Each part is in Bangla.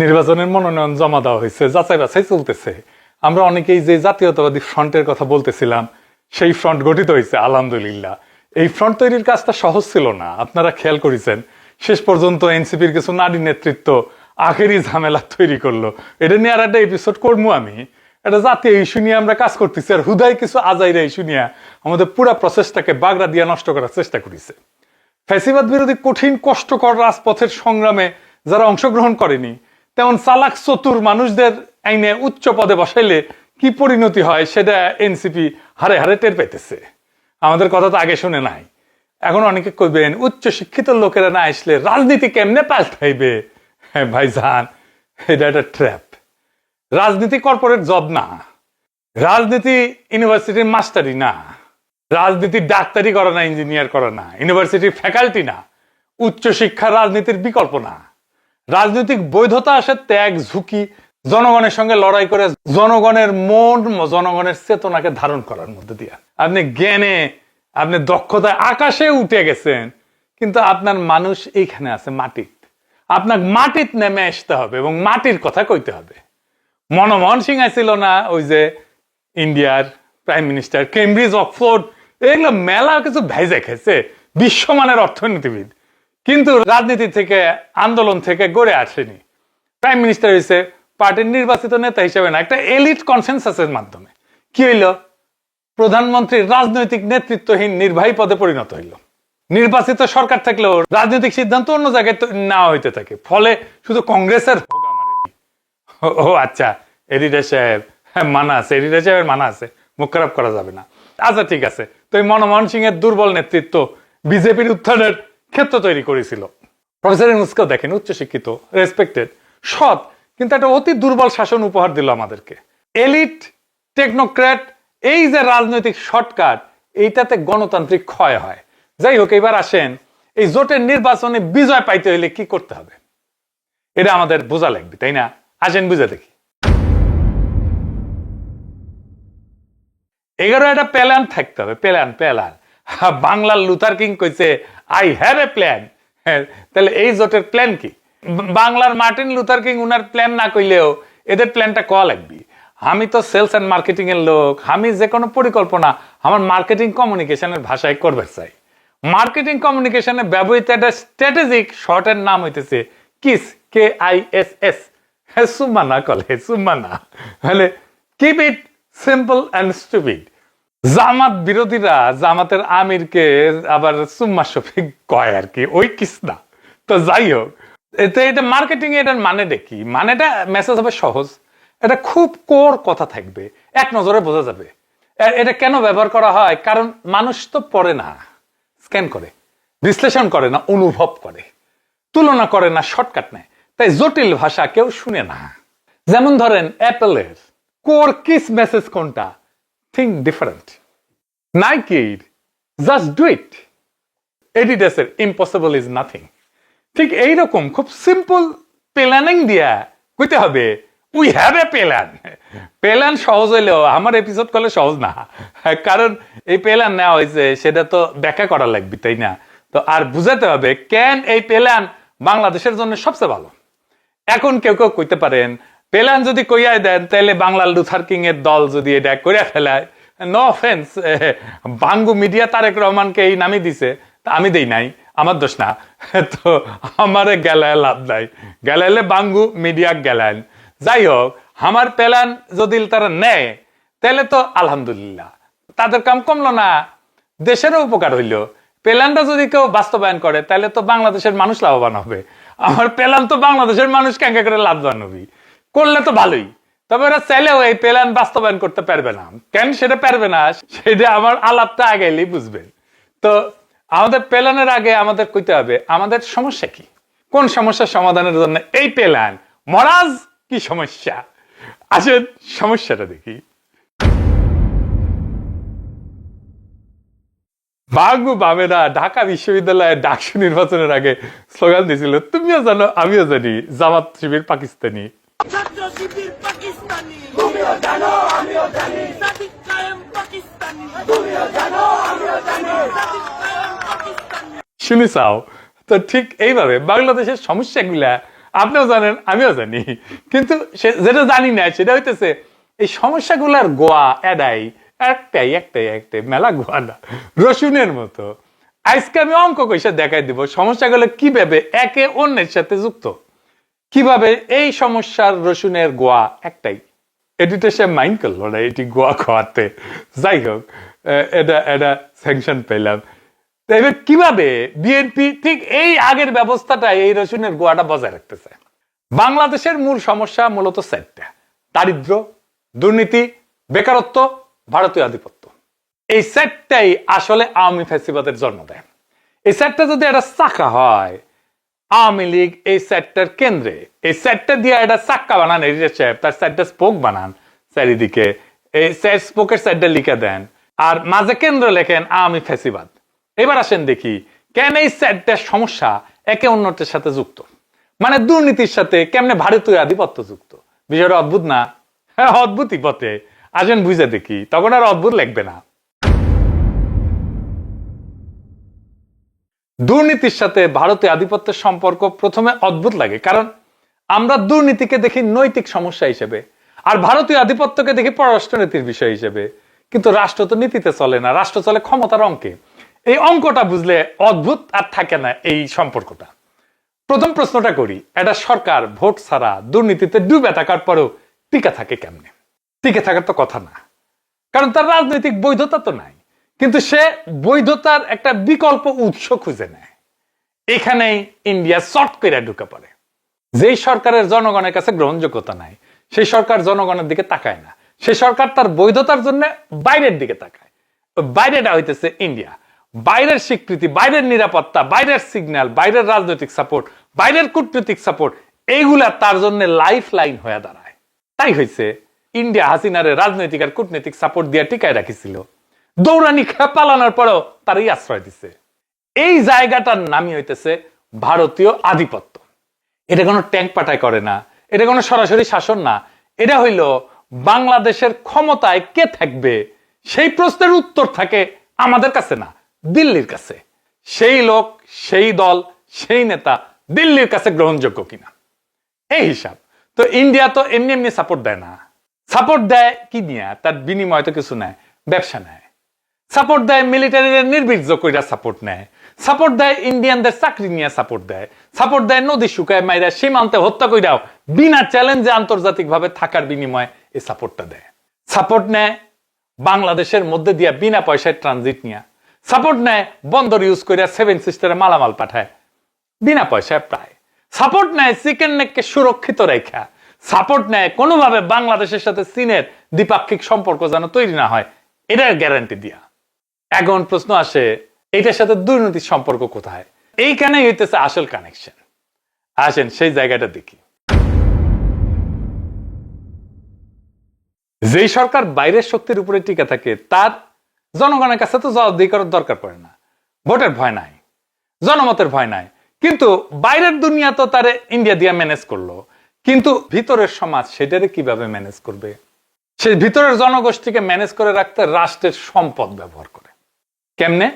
নির্বাচনের মনোনয়ন জমা দেওয়া হয়েছে, যাচাই বাছাই চলতেছে। আমরা অনেকেই যে জাতীয়তাবাদী ফ্রন্টের কথা বলতেছিলাম, সেই ফ্রন্ট গঠিত হয়েছে আলহামদুলিল্লাহ। এই ফ্রন্ট তৈরির কাজটা সহজ ছিল না, আপনারা খেয়াল করেছেন। শেষ পর্যন্ত এনসিপির কিছু নারী নেতৃত্ব আখেরি ঝামেলা তৈরি করলো। এটা নিয়ে আর একটা এপিসোড করবো আমি। এটা জাতীয় ইস্যু নিয়ে আমরা কাজ করতেছি, আর হুদায় কিছু আজাইরা ইস্যু নিয়ে আমাদের পুরো প্রসেসটাকে বাগড়া দিয়ে নষ্ট করার চেষ্টা করেছে। ফ্যাসিবাদ বিরোধী কঠিন কষ্টকর রাজপথের সংগ্রামে যারা অংশগ্রহণ করেনি, তেমন চালাক চতুর মানুষদের আইনে উচ্চ পদে বসাইলে কি পরিণতি হয় সেটা এনসিপি হারে হারে টের পেতেছে। আমাদের কথা তো আগে শুনে নাই। এখন অনেকে কইবেন উচ্চ শিক্ষিত লোকেরা না আসলে রাজনীতি কেমনে পাল্টাইবে। হ্যাঁ ভাইজান, এটা একটা ট্র্যাপ। রাজনীতি কর্পোরেট জব না, রাজনীতি ইউনিভার্সিটির মাস্টারি না, রাজনীতি ডাক্তারি করে না, ইঞ্জিনিয়ার করে না, ইউনিভার্সিটির ফ্যাকাল্টি না, উচ্চশিক্ষা রাজনীতির বিকল্প না। রাজনৈতিক বৈধতা আসে ত্যাগ, ঝুঁকি, জনগণের সঙ্গে লড়াই করে জনগণের মন, জনগণের চেতনাকে ধারণ করার মধ্যে দিয়ে। আপনি জ্ঞানে, আপনি দক্ষতায় আকাশে উঠে গেছেন, কিন্তু আপনার মানুষ এইখানে আছে মাটিত। আপনার মাটিত নেমে আসতে হবে এবং মাটির কথা কইতে হবে। মনমোহন সিং ছিল না ওই যে ইন্ডিয়ার প্রাইম মিনিস্টার, কেমব্রিজ, অক্সফোর্ড, এগুলো মেলা কিছু ভেজে খেয়েছে, বিশ্বমানের অর্থনীতিবিদ, কিন্তু রাজনীতি থেকে, আন্দোলন থেকে গড়ে আসেনি। প্রাইম মিনিস্টার হয়েছে পার্টির নির্বাচিত নেতা হিসেবে না, একটা এলিট কনসেনসাসের মাধ্যমে। কি হইল? প্রধানমন্ত্রী রাজনৈতিক নেতৃত্বহীন নির্বাহী পদে পরিণত হইল। নির্বাচিত সরকার থাকলেও রাজনৈতিক সিদ্ধান্ত অন্য জায়গায় নেওয়া হইতে থাকে, ফলে শুধু কংগ্রেসের হোগা মারেনি। ও আচ্ছা, এডিটার সাহেব মানা আছে, এডিটার সাহেবের মানা আছে, মুখ খারাপ করা যাবে না। আচ্ছা ঠিক আছে, তো এই মনমোহন সিং এর দুর্বল নেতৃত্ব বিজেপির উত্থানের ক্ষেত্র তৈরি করেছিল। প্রফেসর ইউনূসকেও দেখেন, উচ্চশিক্ষিত, রেসপেক্টেড, সৎ, কিন্তু একটা অতি দুর্বল শাসন উপহার দিল আমাদেরকে। এলিট, টেকনোক্র্যাট, এই যে রাজনৈতিক শর্টকাট, এইটাতে গণতান্ত্রিক ক্ষয় হয়। যাই হোক, এবার আসেন এই জোটের নির্বাচনে বিজয় পাইতে হইলে কি করতে হবে, এটা আমাদের বোঝা লাগবে, তাই না? আসেন বুঝে দেখি। 11 একটা প্ল্যান থাকতে হবে, প্ল্যান। বাংলার লুথার কিং কইছে আই হ্যাভ এ প্ল্যান। তাহলে এই জোটের প্ল্যান কি? বাংলার মার্টিন লুথার কিং উনার প্ল্যান না কইলেও এদের প্ল্যানটা কওয়া লাগবে। আমি তো সেলস এন্ড মার্কেটিং এর লোক, আমি যে কোনো পরিকল্পনা আমার মার্কেটিং কমিউনিকেশনের ভাষায় করবে চাই। মার্কেটিং কমিউনিকেশনে ব্যবহৃত একটা স্ট্র্যাটেজিক শর্টের নাম হইতেছে কিস, KISS। সুম্মা না কলে, সুম্মা না, তাহলে keep it simple and stupid. Jamaat বিরোধীরা জামাতের আমিরকে আবার সুম্মা শফিক কয় আর কি, ওই কিস না। তো যাই হোক, এটা মার্কেটিং, এটার মানেটা কি? মানেটা মেসেজ হবে সহজ, এটা খুব কোর কথা থাকবে, এক নজরে বোঝা যাবে। এটা কেন ব্যবহার করা হয়? কারণ মানুষ তো পড়ে না, স্ক্যান করে, বিশ্লেষণ করে না, অনুভব করে, তুলনা করে না, শর্টকাট নেয়। তাই জটিল ভাষা কেউ শুনে না। যেমন ধরেন অ্যাপেলের কোর কিস মেসেজ কোনটা? Think different. নাইকির জাস্ট ডু ইট। এডিডাসের ইম্পসিবল ইজ নাথিং। ঠিক এইরকম খুব সিম্পল প্ল্যানিং দিয়া কইতে হবে we have a plan. Plan সহজ হইলেও আমার এপিসোড করলে সহজ না, কারণ এই প্ল্যান নেওয়া হয়েছে সেটা তো ব্যাখ্যা করা লাগবে, তাই না? তো আর বুঝাতে হবে কেন এই প্ল্যান বাংলাদেশের জন্য সবচেয়ে ভালো। এখন কেউ কেউ কইতে পারেন প্ল্যান যদি কইয়াই দেন তাহলে বাংলার লুথার কিং এর দল যদি এটা করে ফেলায়, নো অফেন্স, বাঙ্গু মিডিয়া তারেক রহমানকে এই নামই দিছে, তা আমি দেই নাই, আমার দোষ না। তো আমারে গেলায় লাভ নাই, গেলাইলে বাঙ্গু মিডিয়া গেলাইন। যাই হোক, আমার প্ল্যান যদি তারা নেয় তাহলে তো আলহামদুলিল্লাহ, তাদের কাম কমলো না, দেশেরও উপকার হইল। প্ল্যানটা যদি কেউ বাস্তবায়ন করে তাহলে তো বাংলাদেশের মানুষ লাভবান হবে। আমার প্ল্যান তো বাংলাদেশের মানুষ ক্যাঙ্কা করে লাভবান হবে, করলে তো ভালোই। তবে ওরা চাইলেও এই প্ল্যান বাস্তবায়ন করতে পারবে না। কেন সেটা পারবে না, সেটা আমার আলাপটা আগেই বুঝবেন। তো আমাদের প্ল্যানের আগে আমাদের কইতে হবে আমাদের সমস্যা কি, কোন সমস্যার সমাধানের জন্য এই প্ল্যান। মহারাজ কি সমস্যা, আসেন সমস্যাটা দেখি। বাঙ্গু বামেরা ঢাকা বিশ্ববিদ্যালয়ে ডাকসু নির্বাচনের আগে স্লোগান দিয়েছিল, তুমিও জানো আমিও জানি জামাত শিবির পাকিস্তানি। ছাত্র শিবির পাকিস্তানি, তুমিও জানো আমিও জানি, সাদিক কায়েম পাকিস্তানি, তুমিও জানো আমিও জানি, সাদিক কায়েম পাকিস্তানি। শুনে চাও তো? ঠিক এইভাবে বাংলাদেশের সমস্যাগুলা আপনিও জানেন, আমিও জানি, কিন্তু যেটা জানি না সেটা হইতেছে এই সমস্যাগুলার গোয়া এডাই একটাই একটাই একটাই, মেলা গোয়া না, রসুনের মতো। আজকে আমি অঙ্ক কইসা দেখাই দিব সমস্যাগুলো কিভাবে একে অন্যের সাথে যুক্ত, কিভাবে এই সমস্যার রসুনের গোয়া একটাই। এটিতে সে মাইন্ড করলো না এটি গোয়া খাওয়াতে, যাই হোক এটা এটা স্যাংশন পেলাম। এবার কিভাবে বিএনপি ঠিক এই আগের ব্যবস্থাটা এই রসুনের গোয়াটা বজায় রাখতেছে। বাংলাদেশের মূল সমস্যা মূলত চারটা: দারিদ্র, দুর্নীতি, বেকারত্ব, ভারতীয় আধিপত্য। এই সেটটাই আসলে আওয়ামী ফ্যাসিবাদের জন্ম দেয়। এই সেটটা যদি একটা চাকা হয়, আওয়ামী লীগ এই সেটটার কেন্দ্রে, এই সেটটা দিয়ে একটা চাক্কা বানান, তার সেটটা স্পোক বানান চারিদিকে, এই স্পোকের সেটটা লিখে দেন, আর মাঝে কেন্দ্র লেখেন আওয়ামী ফ্যাসিবাদ। এবার আসেন দেখি কেন এই সেটটার সমস্যা একে অন্যটার সাথে যুক্ত, মানে দুর্নীতির সাথে কেমনে ভারতীয় আধিপত্য যুক্ত। বিষয়টা অদ্ভুত না? হ্যাঁ, অদ্ভুতই পথে। আসেন বুঝে দেখি, তখন আর অদ্ভুত লাগবে না। দুর্নীতির সাথে ভারতীয় আধিপত্যের সম্পর্ক প্রথমে অদ্ভুত লাগে, কারণ আমরা দুর্নীতিকে দেখি নৈতিক সমস্যা হিসেবে, আর ভারতীয় আধিপত্যকে দেখি পররাষ্ট্রনীতির বিষয় হিসেবে। কিন্তু রাষ্ট্র তো নীতিতে চলে না, রাষ্ট্র চলে ক্ষমতার অঙ্কে। এই অঙ্কটা বুঝলে অদ্ভুত আর থাকে না এই সম্পর্কটা। প্রথম প্রশ্নটা করি, একটা সরকার ভোট ছাড়া দুর্নীতিতে ডুবে থাকার পরেও টিকে থাকে কেমনে? টিকে থাকার তো কথা না, কারণ তার রাজনৈতিক বৈধতা তো নাই। কিন্তু সে বৈধতার একটা বিকল্প উৎস খুঁজে নেয়। এখানেই ইন্ডিয়া শর্ট করে ঢুকে পড়ে। যেই সরকারের জনগণের কাছে গ্রহণযোগ্যতা নাই, সেই সরকার জনগণের দিকে তাকায় না, সেই সরকার তার বৈধতার জন্য বাইরের দিকে তাকায়। বাইরেটা হইতেছে ইন্ডিয়া। বাইরের স্বীকৃতি, বাইরের নিরাপত্তা, বাইরের সিগন্যাল, বাইরের রাজনৈতিক সাপোর্ট, বাইরের কূটনৈতিক সাপোর্ট, এইগুলা তার জন্য লাইফ লাইন হয়ে দাঁড়ায়। তাই হয়েছে ইন্ডিয়া হাসিনারে রাজনৈতিক আর কূটনৈতিক সাপোর্ট দিয়ে টিকায় রাখিছিল। দৌড়ানি পালানোর পরেও তারই আশ্রয় দিছে। এই জায়গাটার নামই হইতেছে ভারতীয় আধিপত্য। এটা কোনো ট্যাঙ্ক পাঠায় করে না, এটা কোনো সরাসরি শাসন না। এটা হইল বাংলাদেশের ক্ষমতায় কে থাকবে সেই প্রশ্নের উত্তর থাকে আমাদের কাছে না, দিল্লির কাছে। সেই লোক, সেই দল, সেই নেতা দিল্লির কাছে গ্রহণযোগ্য কিনা, এই হিসাব। তো ইন্ডিয়া তো এমনি এমনি সাপোর্ট দেয় না। সাপোর্ট দেয় কি নিয়ে? তার বিনিময় তো কিছু নেয়, ব্যবসা নেয়। সাপোর্ট দেয় মিলিটারির নির্বীর্য কইরা সাপোর্ট নেয়, সাপোর্ট দেয় ইন্ডিয়ানদের চাকরি নিয়ে সাপোর্ট দেয়, সাপোর্ট দেয় নদী শুকায় মাইরা সীমান্তে হত্যা কইরাও বিনা চ্যালেঞ্জে আন্তর্জাতিক ভাবে থাকার বিনিময়ে এই সাপোর্টটা দেয়। সাপোর্ট নেয় বাংলাদেশের মধ্যে দিয়া বিনা পয়সায় ট্রানজিট নিয়ে, সাপোর্ট নেয় বন্দর ইউজ কইরা 7 সিস্টারে মালামাল পাঠায় বিনা পয়সায় প্রায়, সাপোর্ট নেয় চিকেন নেককে সুরক্ষিত রেখা, সাপোর্ট নেয় কোনোভাবে বাংলাদেশের সাথে চীনের দ্বিপাক্ষিক সম্পর্ক যেন তৈরি না হয়, এটার গ্যারান্টি দিয়া। এখন প্রশ্ন আসে, এটার সাথে দুর্নীতির সম্পর্ক কোথায়? এইখানে হইতেছে আসল কানেকশন। আসেন সেই জায়গাটা দেখি। যেই সরকার বাইরের শক্তির উপরে টিকে থাকে তার জনগণের কাছে তো জবাবদিহি করার দরকার পড়ে না। ভোটের ভয় নাই, জনমতের ভয় নাই। কিন্তু বাইরের দুনিয়া তো তারে ইন্ডিয়া দিয়ে ম্যানেজ করলো, কিন্তু ভিতরের সমাজ সেটারে কিভাবে ম্যানেজ করবে? সেই ভিতরের জনগোষ্ঠীকে ম্যানেজ করে রাখতে রাষ্ট্রের সম্পদ ব্যবহার করে। কেমনে?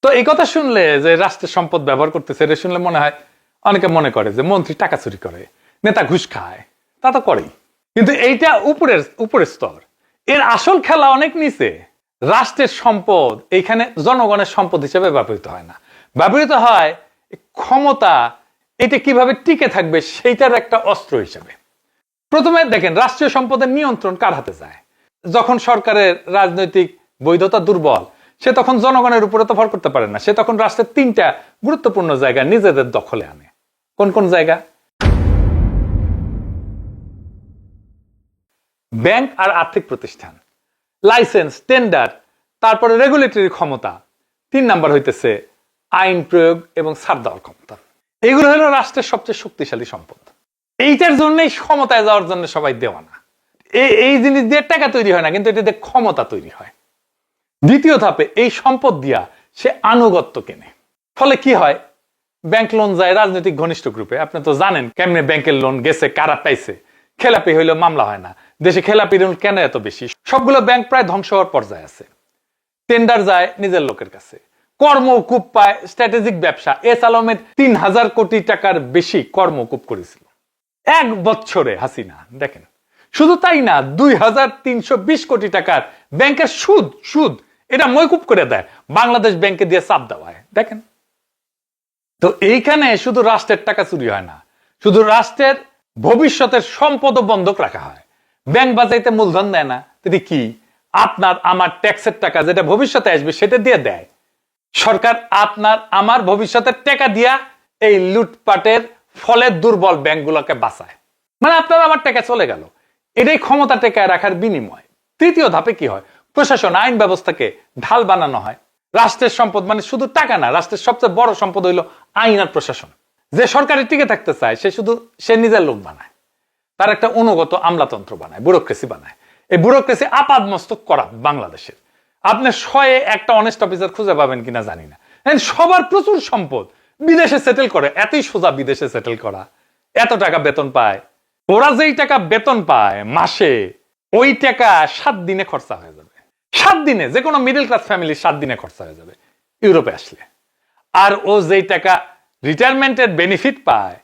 তো এই কথা শুনলে যে রাষ্ট্রের সম্পদ ব্যবহার করতেছে, এটা শুনলে মনে হয়, অনেকে মনে করে যে মন্ত্রী টাকা চুরি করে, নেতা ঘুষ খায়। তা তো করেই, কিন্তু এইটা উপরের স্তর। এর আসল খেলা অনেক নিচে। রাষ্ট্রের সম্পদ এইখানে জনগণের সম্পদ হিসেবে ব্যবহৃত হয় না, ব্যবহৃত হয় ক্ষমতা এটা কিভাবে টিকে থাকবে সেইটার একটা অস্ত্র হিসেবে। প্রথমে দেখেন রাষ্ট্রীয় সম্পদের নিয়ন্ত্রণ কার হাতে যায়? যখন সরকারের রাজনৈতিক বৈধতা দুর্বল, সে তখন জনগণের উপরে তো ভর করতে পারে না, সে তখন রাষ্ট্রের 3টা গুরুত্বপূর্ণ জায়গা নিজেদের দখলে আনে। কোন কোন জায়গা? ব্যাংক আর আর্থিক প্রতিষ্ঠান, লাইসেন্স, টেন্ডার, তারপরে রেগুলেটরি ক্ষমতা, 3 নাম্বার হইতেছে আইন প্রয়োগ এবং ছাড় দেওয়ার ক্ষমতা। এগুলো হলো রাষ্ট্রের সবচেয়ে শক্তিশালী সম্পদ। এইটার জন্যই ক্ষমতায় যাওয়ার জন্য সবাই দেওয়ানা। এই জিনিস দিয়ে টাকা তৈরি হয় না, কিন্তু এটা দিয়ে ক্ষমতা তৈরি হয়। দ্বিতীয় ধাপে এই সম্পদ দিয়া সে আনুগত্য কেনে। ফলে কি হয়? ব্যাংক লোন যায় রাজনৈতিক ঘনিষ্ঠ গ্রুপে। আপনি তো জানেন কেমনে ব্যাংকের লোন গেছে, কারা পাইছে। খেলাপি হইলেও মামলা হয় না। দেশে খেলাপি ঋণ কেন এত বেশি? সবগুলো ব্যাংক প্রায় ধ্বংস হওয়ার পর্যায়ে আছে। টেন্ডার যায় নিজের লোকের কাছে, কর্মকূপ পায়, স্ট্র্যাটেজিক ব্যবসা। এস আলমের 3000 কোটি টাকার বেশি কর্মকূপ করেছিল 1 বছরে হাসিনা। দেখেন, শুধু তাই না, 2320 কোটি টাকার ব্যাংকের সুদ এটা ময়কুব করে দেয়, বাংলাদেশ ব্যাংকে দিয়ে চাপ দেওয়া হয়। দেখেন তো এইখানে শুধু রাষ্ট্রের টাকা চুরি হয় না, শুধু রাষ্ট্রের ভবিষ্যতের সম্পদ বন্ধক রাখা হয়। ব্যাংক বাজাইতে মূলধন দেয় না, এটি কি? আপনার আমার ট্যাক্সের টাকা যেটা ভবিষ্যতে আসবে সেটা দিয়ে দেয় সরকার। আপনার আমার ভবিষ্যতের টাকা দিয়া এই লুটপাটের ফলে দুর্বল ব্যাংকগুলোকে বাঁচায়। মানে আপনার আমার টাকা চলে গেল, এটাই ক্ষমতা টেকায় রাখার বিনিময়। তৃতীয় ধাপে কি হয়? প্রশাসন, আইন ব্যবস্থাকে ঢাল বানানো হয়। রাষ্ট্রের সম্পদ মানে শুধু টাকা না, রাষ্ট্রের সবচেয়ে বড় সম্পদ হইল আইন আর প্রশাসন। যে সরকারি টিকে থাকতে চায় সে নিজের লোক বানায়, তার একটা অনুগত আমলাতন্ত্র বানায়, ব্যুরোক্রেসি বানায়। এই ব্যুরোক্রেসি আপাদ মস্তক করা বাংলাদেশের। আপনি 100-এ একটা অনেস্ট অফিসার খুঁজে পাবেন কিনা জানি না। সবার প্রচুর সম্পদ, বিদেশে সেটেল করে। এতই সোজা বিদেশে সেটেল করা, এত টাকা বেতন পায়। ওরা যেই টাকা বেতন পায় মাসে, ওই টাকা 7 দিনে খরচা হয়ে যাবে। 7 দিনে যে কোনো মিডল ক্লাস ফ্যামিলি 7 দিনে খরচা হয়ে যাবে ইউরোপে আসলে। আর ও যেই টাকা রিটায়ারমেন্টের বেনিফিট পায়,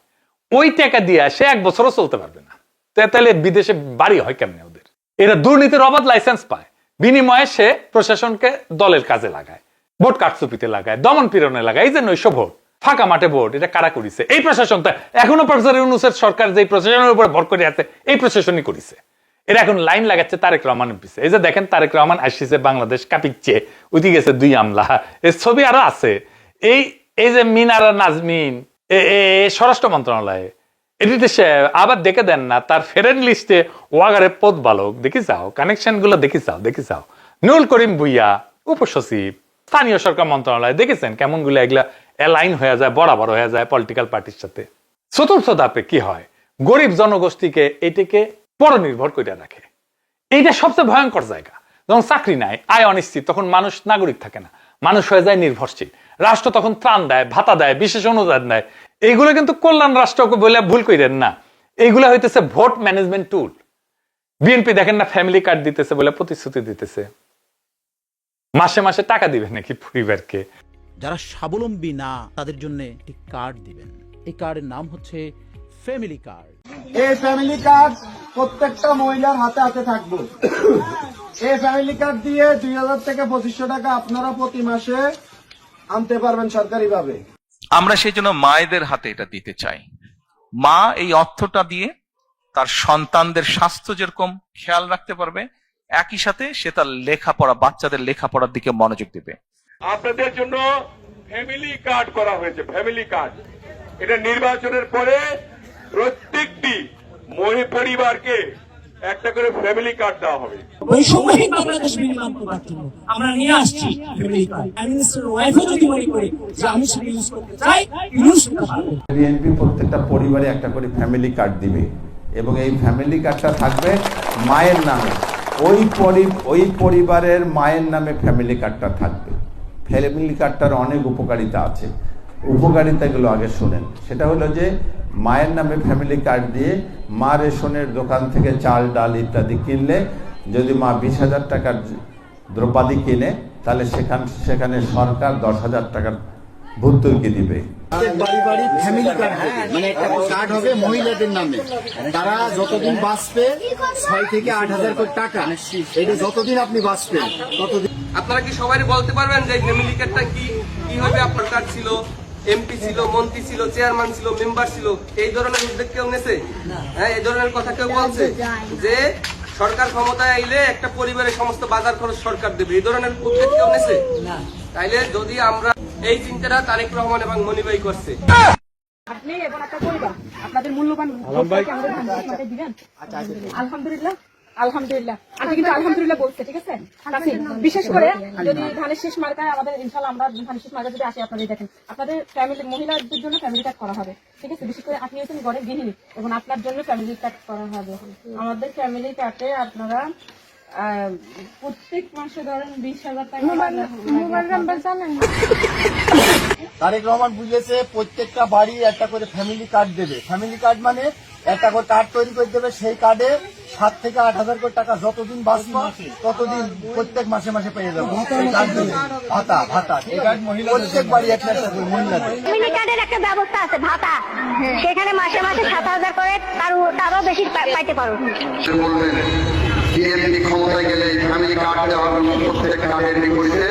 ওই টাকা দিয়ে সে 1 বছরও চলতে পারবে না। তাহলে বিদেশে বাড়ি হয় কেমনে ওদের? এরা দুর্নীতির অবাধ লাইসেন্স পায়, বিনিময়ে সে প্রশাসনকে দলের কাজে লাগায়, ভোট কারচুপিতে লাগায়, দমন পীড়নে লাগায়। এই যে নৈশ ভোট, ফাঁকা মাঠে ভোট, এটা কারা করিছে? এই প্রশাসন। এখনো প্রফেসর ইউনূসের সরকার যে প্রশাসনের উপর ভর করে আছে, এই প্রশাসনই করিছে। এরা এখন লাইন লাগাচ্ছে তারেক রহমানের পিছে। এই যে দেখেন, তারেক রহমান আসছে, বাংলাদেশ কাঁপিচ্ছে, উঠে গেছে 2 আমলা। এর ছবি আরো আছে। এই যে মিনারা নাজমিন স্বরাষ্ট্র মন্ত্রণালয়ে, এটিতে সে আবার দেখে দেন না তার ফেরেন লিস্টে ওয়াগারে পদ বালক, দেখি যাও, কানেকশন গুলো দেখি যাও। নুরুল করিম ভুইয়া উপসচিব, স্থানীয় সরকার মন্ত্রণালয়, দেখেছেন কেমন গুলো এগুলা অ্যালাইন হয়ে যায়, বরাবর হয়ে যায় পলিটিক্যাল পার্টির সাথে। চতুর্থ ধাপে কি হয়? গরিব জনগোষ্ঠীকে এটিকে পরনির্ভর করে রাখে। এইটা সবচেয়ে ভয়ঙ্কর জায়গা। যখন চাকরি নাই, আয় অনিশ্চিত, তখন মানুষ নাগরিক থাকে না, মানুষ হয়ে যায় নির্ভরশীল। রাষ্ট্র তখন ত্রাণ দেয়, ভাতা দেয়, বিশেষ অনুদান দেয়। এইগুলো কিন্তু কল্যাণ রাষ্ট্রকে বলে ভুল করেন না, এইগুলো হইতেছে ভোট ম্যানেজমেন্ট টুল। বিএনপি দেখেন না, ফ্যামিলি কার্ড দিতেছে বলে প্রতিশ্রুতি দিতেছে, মাসে মাসে টাকা দিবে নাকি পরিবারকে। যারা স্বাবলম্বী না, তাদের জন্য একটি কার্ড দিবেন। এই কার্ডের নাম হচ্ছে ফ্যামিলি কার্ড। এই ফ্যামিলি কার্ড প্রত্যেকটা মহিলার হাতে হাতে থাকবে। এই ফ্যামিলি কার্ড দিয়ে 2000 থেকে 2500 টাকা আপনারা প্রতি মাসে আনতে পারবেন সরকারিভাবে। আমরা সেই জন্য মায়েদের হাতে এটা দিতে চাই। মা এই অর্থটা দিয়ে তার সন্তানদের স্বাস্থ্য যেরকম খেয়াল রাখতে পারবে, একই সাথে সে তার লেখাপড়া, বাচ্চাদের লেখাপড়ার দিকে মনোযোগ দিবে। আপনাদের জন্য ফ্যামিলি কার্ড করা হয়েছে। ফ্যামিলি কার্ড এটা নির্বাচনের পরে প্রত্যেকটি পরিবারকে একটা করে ফ্যামিলি কার্ড দেওয়া হবে। বৈষম্যহীন বাংলাদেশ বিনির্মাণ করার জন্য আমরা নিয়ে আসছি ফ্যামিলি কার্ড। মিনিস্টার ওয়াইফও যদি মনে করে যে আমি সেটা ইউজ করতে চাই, ইউজ করতে পারবো। বিএনপি প্রত্যেকটা পরিবারে একটা করে ফ্যামিলি কার্ড দিবে এবং এই ফ্যামিলি কার্ডটা থাকবে মায়ের নামে। ওই পরিবারের মায়ের নামে ফ্যামিলি কার্ডটা থাকবে। ফ্যামিলি কার্ডটার অনেক উপকারিতা আছে, উপকারিতাগুলো আগে শোনেন। সেটা হলো যে মায়ের নামে ফ্যামিলি কার্ড দিয়ে মা রেশনের দোকান থেকে চাল, ডাল ইত্যাদি কিনলে, যদি মা 20,000 টাকার দ্রব্যাদি কিনে, তাহলে সেখানে সরকার 10,000 টাকার ভর্তুকি দিবে। বাড়ি বাড়ি ফ্যামিলি কার্ড হবে, মানে একটা কার্ড হবে মহিলাদের নামে। তারা যতদিন বাঁচবে 6 থেকে 8,000 করে টাকা, এটা যতদিন আপনি বাঁচবেন ততদিন। আপনারা কি সবাই বলতে পারবেন যে ফ্যামিলি কার্ডটা কি হবে? আপনার কার্ড ছিল, এমপি ছিল, মন্ত্রী ছিল, চেয়ারম্যান ছিল, মেম্বার ছিল, এই ধরনের উদ্যোগ কেউ নেছে? হ্যাঁ, এই ধরনের কথা কেউ বলছে যে সরকার ক্ষমতায় আইলে একটা পরিবারের সমস্ত বাজার খরচ সরকার দেবে, এই ধরনের উদ্যোগ কেউ নেছে? তাইলে যদি আমরা এই চিন্তাটা তারেক রহমান এবং মনিভাই করছে। আপনি এবং আপনার পরিবার আপনাদের মূল্যবান ভোটকে আমাদের ধানের দিবেন। আলহামদুলিল্লাহ, আলহামদুলিল্লাহ। আপনি কিন্তু আলহামদুলিল্লাহ বলছে, ঠিক আছে? বিশেষ করে যদি ধানের শেষ মার্কায় আমাদের ইনশাআল্লাহ আমরা ধানের শেষ মার্কা যদি আসে, আপনাদের দেখেন আপনাদের ফ্যামিলি মহিলাদের জন্য ফ্যামিলি কার্ড করা হবে, ঠিক আছে? বিশেষ করে আপনি হচ্ছেন ঘরের গৃহিণী এবং আপনার জন্য ফ্যামিলি কার্ড করা হবে। আমাদের ফ্যামিলি কার্ডে আপনারা প্রত্যেক মাসে ধরেন 20,000 টাকা মোবাইল নাম্বার জানেন। তারেক রহমান বুঝেছে প্রত্যেকটা বাড়ি একটা করে ফ্যামিলি কার্ড দেবে। ফ্যামিলি কার্ড মানে একটা করে কার্ড তৈরি করে দেবে, সেই কার্ডে 7 থেকে 8,000 করে টাকা যতদিন বাঁচবে ততদিন প্রত্যেক মাসে মাসে পেয়ে যাবো। ভাতা ভাতা প্রত্যেক বাড়ি একটা করে মহিলাদের ফ্যামিলি কার্ডের একটা ব্যবস্থা আছে, ভাতা, সেখানে মাসে মাসে 7,000 করে তারও বেশি পাইতে পারো। বললেন বিএনপি ক্ষমতায় গেলে ফ্যামিলি কার্ড দেওয়ার জন্য প্রত্যেক কার্ডের বিপরীতে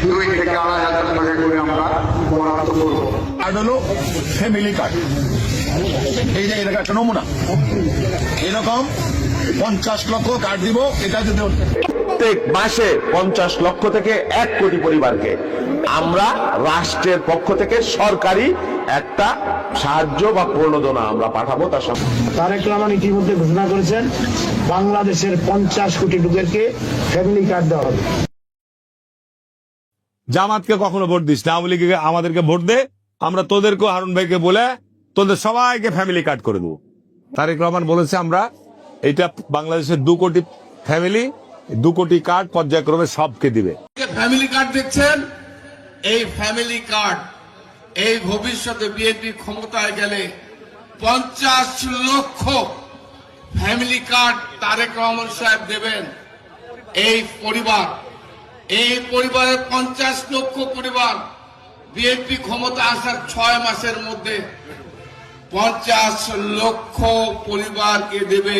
2 থেকে 2,500 টাকা করে আমরা বরাদ্দ করবো। কার্ড হলো ফ্যামিলি কার্ড। এই যে এরকম একটা নমুনা, এরকম 50 লক্ষ কার্ড দিব। এটা যদি প্রত্যেক মাসে 50 লক্ষ থেকে 1 কোটি পরিবারকে আমরা রাষ্ট্রের পক্ষ থেকে সরকারি একটা সাহায্য বা প্রণোদনা আমরা পাঠাবো। তার সঙ্গে তারেক রহমান ইতিমধ্যে ঘোষণা করেছেন বাংলাদেশের 50 কোটি লোকেরকে ফ্যামিলি কার্ড দেওয়া হবে। জামাতকে কখনো ভোট দিস না, আওয়ামী লীগকে আমাদেরকে ভোট দে, আমরা তোদেরকেও হারুন ভাইকে বলে তোদের সবাইকে ফ্যামিলি কার্ড করে দেবো। তারেক রহমান বলেছে আমরা এইটা বাংলাদেশের 2 কোটি ফ্যামিলি, 2 কোটি কার্ড পর্যায়ক্রমে সবকে দিবে। ফ্যামিলি কার্ড দেখছেন, এই ফ্যামিলি কার্ড এই ভবিষ্যতে বিএনপি ক্ষমতায় গেলে 50 লক্ষ ফ্যামিলি কার্ড তারেক রহমান সাহেব দেবেন। এই পরিবারের 50 লক্ষ পরিবার বিএনপি ক্ষমতা আসার 6 মাসের মধ্যে 50 লক্ষ পরিবারকে দেবে।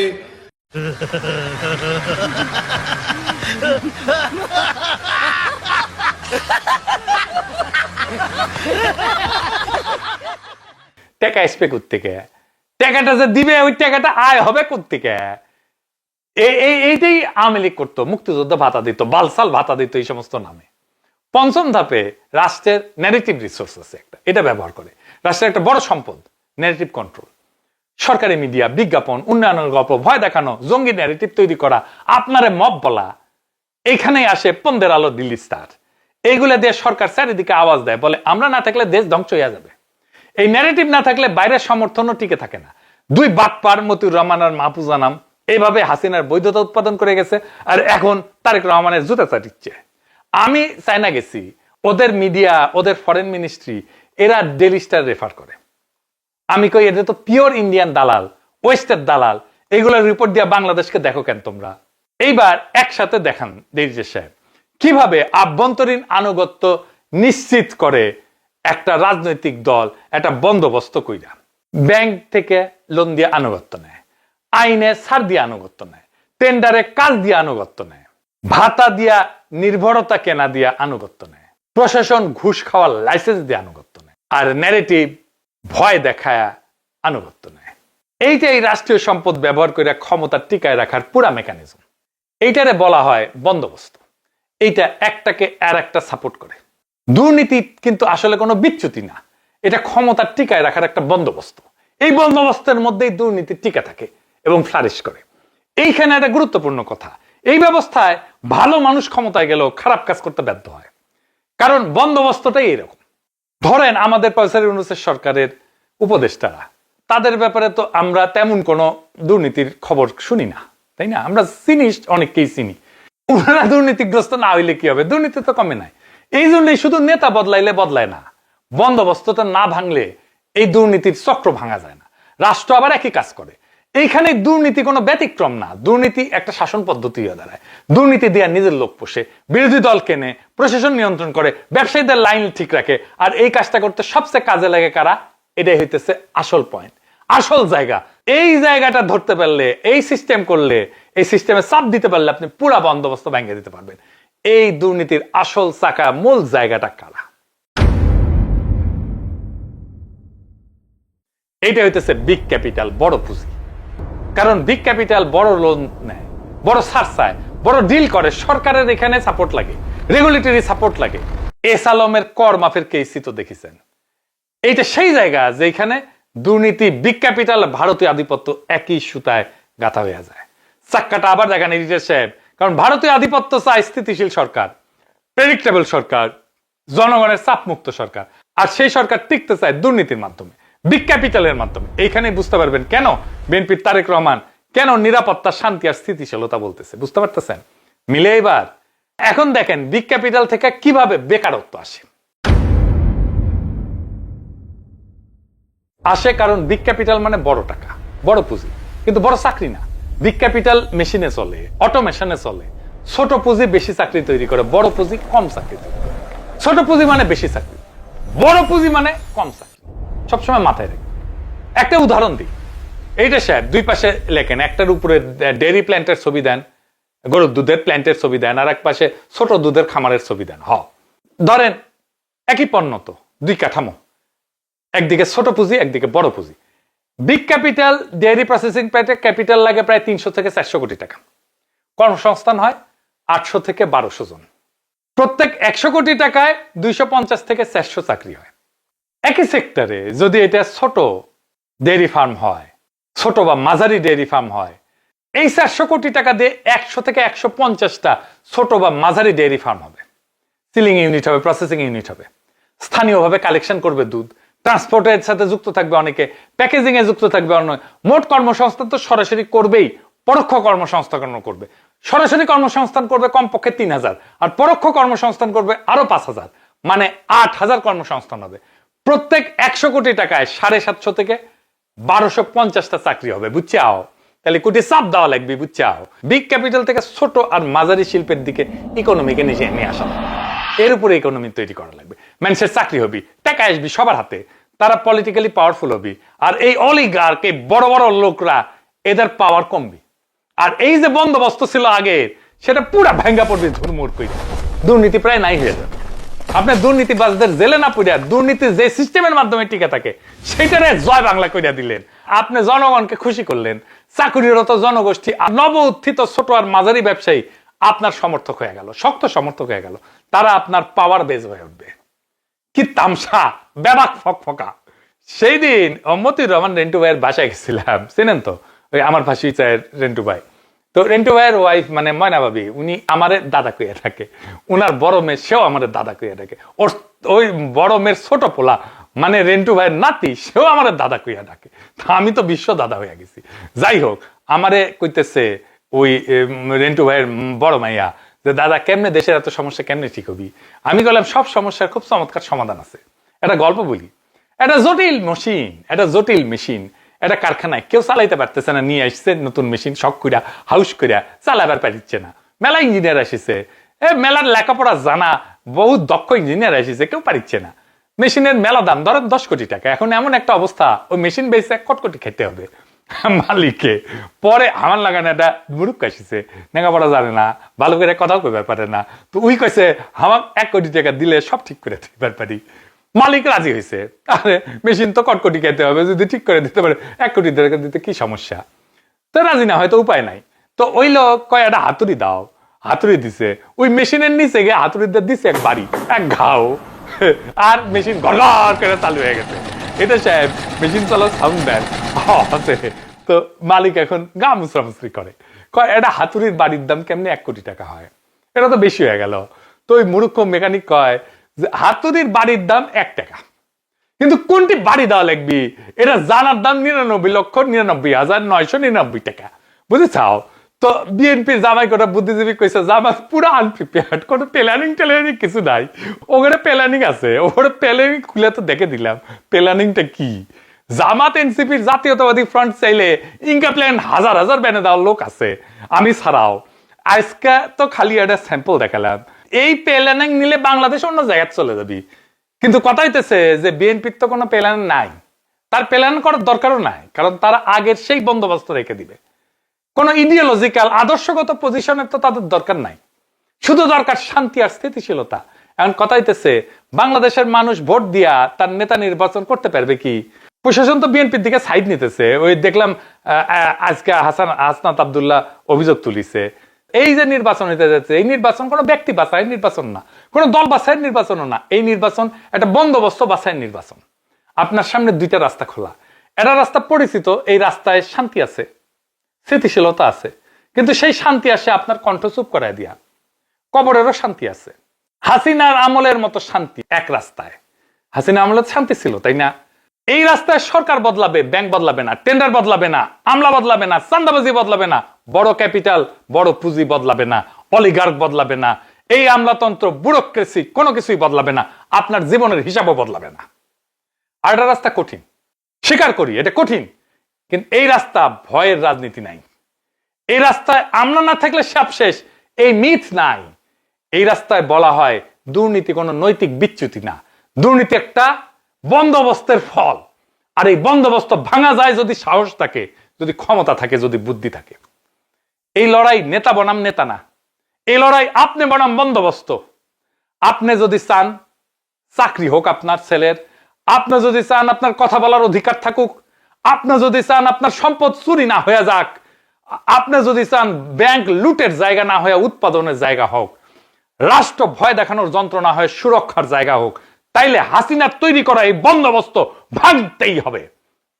টাকা আসবে কোত্থেকে? টাকাটা যে দিবে ওই টাকাটা আয় হবে কোত্থেকে? এইটাই আওয়ামী লীগ করতো, মুক্তিযুদ্ধ ভাতা দিত, বালসাল ভাতা দিত, এই সমস্ত নামে। 5ম ধাপে রাষ্ট্রের ন্যারেটিভ রিসোর্স আছে একটা, এটা ব্যবহার করে রাষ্ট্রের একটা বড় সম্পদ ন্যারেটিভ কন্ট্রোল। সরকারি মিডিয়া, বিজ্ঞাপন, উন্নয়নের গল্প, ভয় দেখানো, জঙ্গি ন্যারেটিভ তৈরি করা, আপনারে মব বলা, এখানেই আসে 15 আলো, দিল্লি স্টার। এইগুলা দিয়ে সরকার চারিদিকে আওয়াজ দেয়, বলে আমরা না থাকলে দেশ ধ্বংস হয়ে যাবে। এই ন্যারেটিভ না থাকলে বাইরের সমর্থনও টিকে থাকে না। 2 বাটপার মতিউর রহমান আর মাহফুজা নাম এইভাবে হাসিনার বৈধতা উৎপাদন করে গেছে, আর এখন তারেক রহমানের জুতা চাটিচ্ছে। আমি চায়না গেছি, ওদের মিডিয়া, ওদের ফরেন মিনিস্ট্রি, এরা ডেইলি স্টার রেফার করে। আমি কই এটা তো পিওর ইন্ডিয়ান দালাল, ওয়েস্টের দালাল, এইগুলোর রিপোর্ট দিয়ে বাংলাদেশকে দেখো কেন তোমরা? এইবার একসাথে দেখান দেরিজে সাহেব কিভাবে আভ্যন্তরীণ আনুগত্য নিশ্চিত করে একটা রাজনৈতিক দল একটা বন্দোবস্ত কইরা। ব্যাংক থেকে লোন দিয়ে আনুগত্য নেয়, আইনে ছাড় দিয়ে আনুগত্য নেয়, টেন্ডারে কাজ দিয়ে আনুগত্য নেয়, ভাতা দিয়া নির্ভরতা কেনা দিয়া আনুগত্য নেয়, প্রশাসন ঘুষ খাওয়ার লাইসেন্স দিয়ে আনুগত্য নেয়, আর ন্যারেটিভ ভয় দেখায় আনুগত্য নেয়। এইটাই রাষ্ট্রীয় সম্পদ ব্যবহার করে ক্ষমতা টিকায় রাখার পুরা মেকানিজম। এইটারে বলা হয় বন্দোবস্ত। এইটা একটাকে আর একটা সাপোর্ট করে। দুর্নীতি কিন্তু আসলে কোনো বিচ্যুতি না, এটা ক্ষমতা টিকায় রাখার একটা বন্দোবস্ত। এই বন্দোবস্তের মধ্যেই দুর্নীতি টিকে থাকে এবং ফ্লারিশ করে। এইখানে একটা গুরুত্বপূর্ণ কথা, এই ব্যবস্থায় ভালো মানুষ ক্ষমতায় গেলেও খারাপ কাজ করতে বাধ্য হয়, কারণ বন্দোবস্তটাই এরকম। ধরেন আমাদের পয়সার ইউনূসের সরকারের উপদেষ্টারা, তাদের ব্যাপারে তো আমরা তেমন কোনো দুর্নীতির খবর শুনি না, তাই না? আমরা চিনি, অনেককেই চিনি। ওনারা দুর্নীতিগ্রস্ত না হইলে কি হবে? দুর্নীতি তো কমে নাই। এই জন্যই শুধু নেতা বদলাইলে বদলায় না, বন্দোবস্তটা না ভাঙলে এই দুর্নীতির চক্র ভাঙা যায় না। রাষ্ট্র আবার একই কাজ করে। এইখানে দুর্নীতি কোনো ব্যতিক্রম না, দুর্নীতি একটা শাসন পদ্ধতি হয়ে দাঁড়ায়। দুর্নীতি দিয়ে নিজের লোক পোষে, বিরোধী দল কেনে, প্রশাসন নিয়ন্ত্রণ করে, ব্যবসায়ীদের লাইন ঠিক রাখে, আর এই কাজটা করতে সবচেয়ে কাজে লাগে কারা? এটাই হইতেছে আসল পয়েন্ট, আসল জায়গা। এই জায়গাটা ধরতে পারলে, এই সিস্টেম করলে, এই সিস্টেমে চাপ দিতে পারলে আপনি পুরা বন্দোবস্ত ভেঙে দিতে পারবেন। এই দুর্নীতির আসল চাকা, মূল জায়গাটা কারা? এইটা হইতেছে বিগ ক্যাপিটাল, বড় পুঁজি। কারণ বিগ ক্যাপিটাল বড় লোন নেয়, বড় ছাড় চায়, বড় ডিল করে। সরকারের এখানে সাপোর্ট লাগে, রেগুলেটরি সাপোর্ট লাগে। এস আলমের কর মাফের কেসই তো দেখেছেন। এইটা সেই জায়গা যেখানে দুর্নীতি, বিগ ক্যাপিটাল, ভারতীয় আধিপত্য একই সুতায় গাঁথা হয়ে যায়। চাক্কাটা আবার দেখেন এডিটর সাহেব, কারণ ভারতীয় আধিপত্য চায় স্থিতিশীল সরকার, প্রেডিক্টেবল সরকার, জনগণের চাপমুক্ত সরকার। আর সেই সরকার টিকতে চায় দুর্নীতির মাধ্যমে, বিগ ক্যাপিটালের মাধ্যমে। এইখানে বুঝতে পারবেন কেন বিএনপির তারেক রহমান কেন নিরাপত্তা, শান্তি আর স্থিতিশীলতা বলতেছে। বুঝতে পারতেছেন? মিলে এবার এখন দেখেন বিগ ক্যাপিটাল থেকে কিভাবে বেকারত্ব আসে। কারণ বিগ ক্যাপিটাল মানে বড় টাকা, বড় পুঁজি, কিন্তু বড় চাকরি না। বিগ ক্যাপিটাল মেশিনে চলে, অটোমেশনে চলে। ছোট পুঁজি বেশি চাকরি তৈরি করে, বড় পুঁজি কম চাকরি তৈরি করে। ছোট পুঁজি মানে বেশি চাকরি, বড় পুঁজি মানে কম চাকরি, সবসময় মাথায় রেখে। একটা উদাহরণ দিই, এইটা স্যার দুই পাশে লেখেন, একটার উপরে ডেয়ারি প্ল্যান্টের ছবি দেন, গরুর দুধের প্ল্যান্টের ছবি দেন, আর এক পাশে ছোট দুধের খামারের ছবি দেন। ধরেন একই পণ্য তো, দুই কাঠামো, একদিকে ছোট পুঁজি একদিকে বড় পুঁজি। বিগ ক্যাপিটাল ডেয়ারি প্রসেসিং প্ল্যান্টে ক্যাপিটাল লাগে প্রায় 300 থেকে 400 কোটি টাকা, কর্মসংস্থান হয় 800 থেকে 1200 জন। প্রত্যেক 100 কোটি টাকায় 250 থেকে 400 চাকরি হয়। একই সেক্টরে যদি এটা ছোট ডেয়ারি ফার্ম হয়, ছোট বা মাঝারি ডেয়ারি ফার্ম হয়, এই 400 কোটি টাকা দিয়ে 100 থেকে 150টা ছোট বা মাঝারি ডেয়ারি ফার্ম হবে, সিলিং ইউনিট হবে, প্রসেসিং ইউনিট হবে, স্থানীয়ভাবে কালেকশন করবে দুধ, ট্রান্সপোর্টের সাথে যুক্ত থাকবে অনেকে, প্যাকেজিং এ যুক্ত থাকবে অন্য। মোট কর্মসংস্থান তো সরাসরি করবেই, পরোক্ষ কর্মসংস্থান করবে। সরাসরি কর্মসংস্থান করবে কমপক্ষে 3000, আর পরোক্ষ কর্মসংস্থান করবে আরো 5000, মানে 8000 কর্মসংস্থান হবে। প্রত্যেক 100 কোটি টাকায় 750 থেকে 1250টা চাকরি হবে, বুঝছে আও? তাহলে কোটি চাপ দেওয়া লাগবে, বুঝছে আও? বিগ ক্যাপিটাল থেকে ছোট আর মাঝারি শিল্পের দিকে ইকোনমিকে নিয়ে আসা লাগবে, এর উপরে ইকোনমি তৈরি করা লাগবে। মানুষের চাকরি হবি, টাকা আসবি সবার হাতে, তারা পলিটিক্যালি পাওয়ারফুল হবি, আর এই অলিগার্ক, এই বড় বড় লোকরা, এদের পাওয়ার কমবি। আর এই যে বন্দোবস্ত ছিল আগে, সেটা পুরা ভেঙ্গা পড়বে ধুরমুর করে, দুর্নীতি প্রায় নাই হয়ে যাবে। আপনার দুর্নীতিবাজদের জেলে না পড়িয়া দুর্নীতি যে সিস্টেমের মাধ্যমে টিকে থাকে সেটারে জয় বাংলা করিয়া দিলেন, আপনি জনগণকে খুশি করলেন। চাকরিরত জনগোষ্ঠী আর নব উত্থিত ছোট আর মাঝারি ব্যবসায়ী আপনার সমর্থক হয়ে গেল, শক্ত সমর্থক হয়ে গেল, তারা আপনার পাওয়ার বেজ হয়ে উঠবে। কি তামসা, ব্যাবাক ফকফকা। সেই দিন মতিউর রহমান রেন্টু ভাইয়ের বাসায় গেছিলাম, চেনেন তো, ওই আমার ভাসি চায়ের রেন্টু ভাই। তো রেন্টু ভাইয়ের ওয়াইফ মানে ময়না ভাবি, উনি আমারে দাদা কইয়া থাকে, উনার বড় মেয়ে সেও আমাদের দাদা কইয়া থাকে, ওই বড় মেয়ের ছোট পোলা মানে রেন্টু ভাইয়ের নাতি, সেও আমাদের দাদা কইয়া ডাকে। তা আমি তো বিশ্ব দাদা হইয়া গেছি। যাই হোক, আমারে কইতেছে ওই রেন্টু ভাইয়ের বড় মাইয়া যে দাদা কেমনে দেশের এত সমস্যা কেমনে ঠিক হবি? আমি বললাম সব সমস্যার খুব চমৎকার সমাধান আছে। একটা গল্প বলি, একটা জটিল মেশিন, একটা জটিল মেশিন একটা কারখানায় কেউ চালাইতে পারতেছে না, নিয়ে আসছে নতুন মেশিন, শখ কইরা হাউস কইরা চালাবার পারিচ্ছে না। মেলা ইঞ্জিনিয়ার আসিছে, মেলার লেখাপড়া জানা বহু দক্ষ ইঞ্জিনিয়ার আসিছে, কেউ পারিচ্ছে না। মেশিনের মেলা দাম ধরেন 10 কোটি টাকা। এখন এমন একটা অবস্থা, ওই মেশিন বেচে 1 কোটি খেতে হবে মালিককে। পরে আমার লাগানো একটা মুরুখ আসিছে, লেখাপড়া জানে না, ভালো করে কথাও কইবার পারে না। তো ওই কইছে আমার 1 কোটি টাকা দিলে সব ঠিক করে দিবার পারি। মালিক রাজি হয়েছে, আরে মেশিন তো কটকটি খেতে হবে, যদি ঠিক করে দিতে পারে 1 কোটি টাকা দিতে কি সমস্যা? তো রাজি না, হয়তো উপায় নাই। তো ওই লোক কয় একটা হাতুড়ি দাও, হাতুড়ি দিছে, ওই মেশিনের নিচে গিয়ে হাতুড়িটা দিছে এক বাড়ি, এক ঘাও, আর মেশিন ঘর করে চালু হয়ে গেছে। এটা সাহেব মেশিন চালাও সাউন্ড দেন আছে। তো মালিক এখন গা মুসরামুসরি করে, কয় এটা হাতুড়ির বাড়ির দাম কেমনি 1 কোটি টাকা হয়? এটা তো বেশি হয়ে গেল। তো ওই মূর্খ মেকানিক কয় যে হাতুড়ির বাড়ির দাম 1 টাকা, কিন্তু কোনটি বাড়ি দেওয়া লাগবি এটা জানার দাম 99,99,999 টাকা, বুঝেছাও? তো বিএনপির জামাই কোটা বুদ্ধিজীবী কইছে জামাত পুরো আনপ্রিপেয়ার্ড, কোনো প্ল্যানিং কিছু নাই। ওখানে প্ল্যানিং আছে, ওখানে প্ল্যানিং খুলে তো দেখে দিলাম প্ল্যানিংটা কি। জামাত এনসিপির জাতীয়তাবাদী ফ্রন্ট চাইলে ইনকা প্ল্যান হাজার হাজার ব্যানে দেওয়ার লোক আছে, আমি ছাড়াও। আজকে তো খালি একটা স্যাম্পল দেখালাম। এই প্ল্যানিং নিলে বাংলাদেশ অন্য জায়গায় চলে যাবি। কিন্তু কথা হইতেছে যে বিএনপির তো কোনো প্ল্যান নাই, তার প্ল্যান করার দরকারও নাই, কারণ তারা আগের সেই বন্দোবস্ত রেখে দিবে। কোন ইডিওলজিক্যাল আদর্শগত পজিশনের তো তাদের দরকার নাই, শুধু দরকার শান্তি আর স্থিতিশীলতা। এখন কথা হইতেছে বাংলাদেশের মানুষ ভোট দিয়া তার নেতা নির্বাচন করতে পারবে কি? প্রশাসন তো বিএনপির দিকে সাইড নিতেছে। ওই দেখলাম আজকে হাসনাত আব্দুল্লাহ অভিযোগ তুলিছে, এই যে নির্বাচন হইতে যাচ্ছে, এই নির্বাচন কোনো ব্যক্তি বাছাইয়ের নির্বাচন না, কোনো দল বাছাইয়ের নির্বাচনও না। এই নির্বাচন একটা বন্দোবস্ত বাছাইয়ের নির্বাচন। আপনার সামনে 2টা রাস্তা খোলা, একটা রাস্তা পরিচিত, এই রাস্তায় শান্তি আছে, স্থিতিশীলতা আছে, কিন্তু সেই শান্তি আসে আপনার কণ্ঠ চুপ করায় দিয়া। কবরেরও শান্তি আছে। হাসিনার আমলের মতো শান্তি এক রাস্তায়, হাসিনা আমলের শান্তি ছিল, তাই না? এই রাস্তায় সরকার বদলাবে, ব্যাংক বদলাবে না, টেন্ডার বদলাবে না, আমলা বদলাবে না, চান্দাবাজি বদলাবে না, বড় ক্যাপিটাল বড় পুঁজি বদলাবে না, অলিগার্ক বদলাবে না, এই আমলাতন্ত্র ব্যুরোক্রেসি কোনো কিছুই বদলাবে না, আপনার জীবনের হিসাবও বদলাবে না। আর একটা রাস্তা কঠিন, স্বীকার করি এটা কঠিন, কিন্তু এই রাস্তা ভয়ের রাজনীতি নাই। এই রাস্তায় আমরা না থাকলে সব শেষ, এই মিথ নাই। এই রাস্তায় বলা হয় দুর্নীতি কোনো নৈতিক বিচ্যুতি না, দুর্নীতি একটা বন্দোবস্তের ফল। আর এই বন্দোবস্ত ভাঙা যায় যদি সাহস থাকে, যদি ক্ষমতা থাকে, যদি বুদ্ধি থাকে। এই লড়াই নেতা বনাম নেতা না, এই লড়াই আপনি বনাম বন্দোবস্ত। আপনি যদি চান চাকরি হোক আপনার ছেলের, আপনি যদি চান আপনার কথা বলার অধিকার থাকুক, আপনি যদি চান আপনার সম্পদ চুরি না হয়ে যাক, আপনি যদি চান ব্যাংক লুটের জায়গা না হয়ে উৎপাদনের জায়গা হোক, রাষ্ট্র ভয় দেখানোর যন্ত্র না হয়ে সুরক্ষার জায়গা হোক, তাইলে হাসিনার তৈরি করা এই বন্দোবস্ত ভাঙতেই হবে।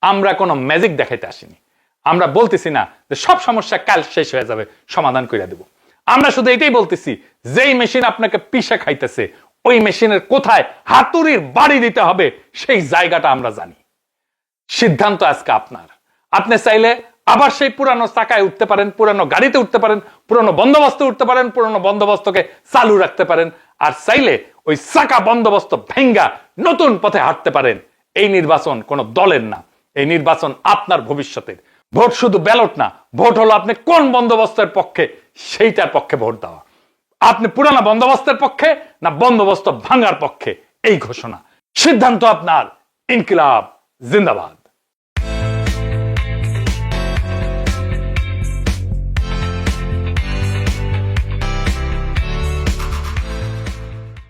আমরা কোনো ম্যাজিক দেখাইতে আসিনি। আমরা বলতেছি না যে সব সমস্যা কাল শেষ হয়ে যাবে, সমাধান করে দেব। আমরা শুধু এটাই বলতেছি, যেই মেশিন আপনাকে পিষে খাইতেছে ওই মেশিনের কোথায় হাতুড়ির বাড়ি দিতে হবে সেই জায়গাটা আমরা জানি। সিদ্ধান্ত আজকে আপনার। আপনি চাইলে আবার সেই পুরানো চাকায় উঠতে পারেন, পুরানো গাড়িতে উঠতে পারেন, পুরানো বন্দোবস্তে উঠতে পারেন, পুরানো বন্দোবস্তকে চালু রাখতে পারেন, আর চাইলে ওই চাকা বন্দোবস্ত ভেঙ্গা নতুন পথে হাঁটতে পারেন। এই নির্বাচন কোনো দলের না, এই নির্বাচন আপনার ভবিষ্যতের। ভোট শুধু ব্যালট না, ভোট হলো আপনি কোন বন্দোবস্তের পক্ষে সেইটার পক্ষে ভোট দেওয়া। আপনি পুরানো বন্দোবস্তের পক্ষে না বন্দোবস্ত ভাঙার পক্ষে, এই ঘোষণা। সিদ্ধান্ত আপনার। ইনকিলাব জিন্দাবাদ।